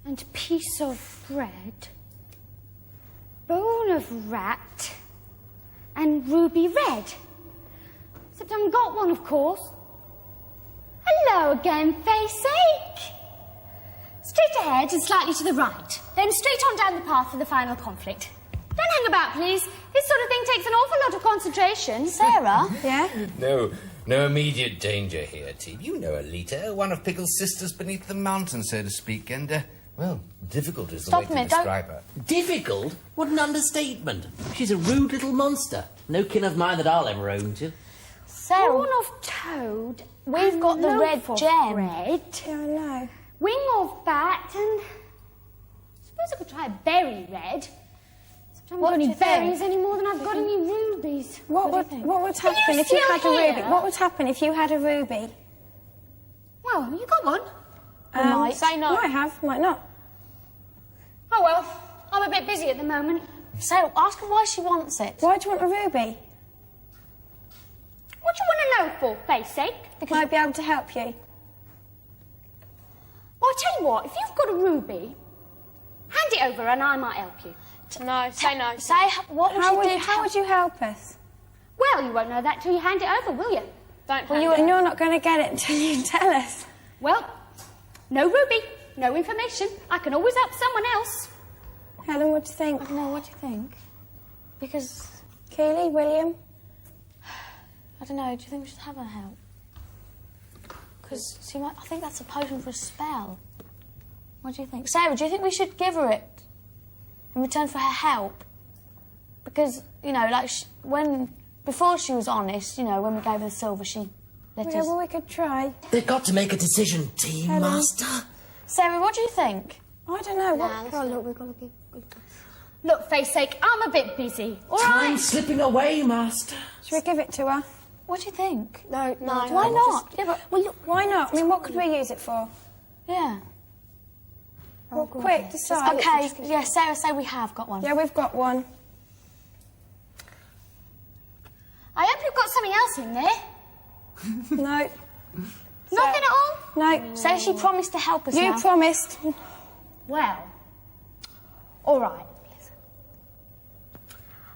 and piece of bread, bone of rat and ruby red. Except I haven't got one, of course. Hello again, face-ache. Straight ahead and slightly to the right. Then straight on down the path for the final conflict. Don't hang about, please. This sort of thing takes an awful lot of concentration. Sarah? Yeah? No immediate danger here, team. You know Alita, one of Pickle's sisters beneath the mountain, so to speak, and, well, difficult is the Stop way a to minute, describe her. Difficult? What an understatement. She's a rude little monster. No kin of mine that I'll ever own to. Sarah, Horn of toad. we've got the loaf red of gem. bread. Yeah, I know. Wing of bat and... I suppose I could try a berry red. Except I haven't What got do any you think? berries any more than I've got any rubies. What would Can happen you if you still had a ruby? hear? What would happen if you had a ruby? Well, you got one. might. Say no. Might have, might not. Oh well, I'm a bit busy at the moment. Sarah, ask her why she wants it. Why do you want a ruby? What do you want to know for, face-ache? Because I'd be able to help you. Well, I'll tell you what, if you've got a ruby, hand it over and I might help you. No, say no. Say, what would How you would, do? how would you help us? Well, you won't know that till you hand it over, will you? Don't Well, hand it. you're not going to get it until you tell us. Well, no ruby, no information. I can always help someone else. Helen, what do you think? I don't know, what do you think? Because, Keely, William? I don't know, do you think we should have her help? Because she might, I think that's a potion for a spell. What do you think? Sarah, do you think we should give her it in return for her help? Because, you know, like, before she was honest, you know, when we gave her the silver, she let us... well, we could try. They've got to make a decision, Team Master. Sarah, what do you think? I don't know. Look, we've got to give... Look, face sake, I'm a bit busy. All Time's right. slipping away, Master. Should we give it to her? What do you think? No. Why not? Yeah, but... Well, look, why not? I mean, what could we use it for? Yeah. Well, quick, decide. OK, yeah, Sarah, say we have got one. Yeah, we've got one. I hope you've got something else in there. No. Nothing at all? No. Say she promised to help us You now. promised. Well, all right.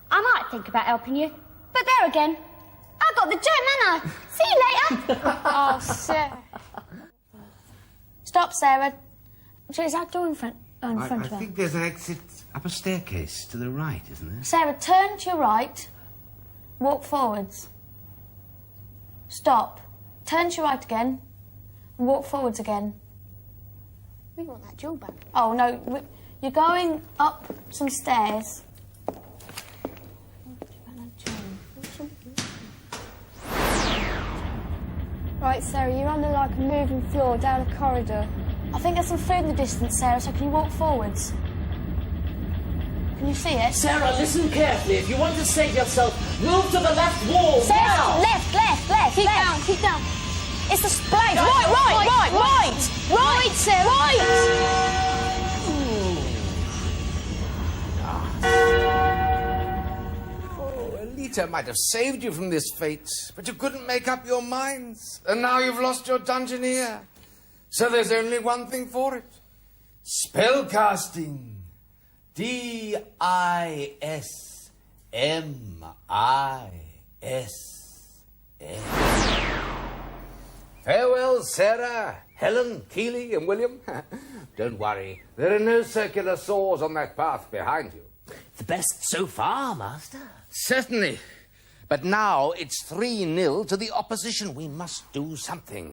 I might think about helping you, but there again, I got the gem, haven't I? See you later. Oh, Sarah. Stop, Sarah. Is that door in front I of her? think there's an exit up a staircase to the right, isn't there? Sarah, turn to your right. Walk forwards. Stop. Turn to your right again. And walk forwards again. We want that jewel back. Oh, no. You're going up some stairs. Right, Sarah, you're under like a moving floor down a corridor. I think there's some food in the distance, Sarah, so can you walk forwards? Can you see it? Sarah, listen carefully. If you want to save yourself, move to the left wall Sarah, now. left. Keep down. It's the blade. Right, Sarah. Oh, Alita might have saved you from this fate, but you couldn't make up your minds. And now you've lost your dungeoneer. So there's only one thing for it. Spellcasting. D-I-S-M-I-S-S. Farewell, Sarah, Helen, Keeley, and William. Don't worry, there are no circular saws on that path behind you. The best so far, Master. Certainly. But now it's 3-0 to the opposition. We must do something.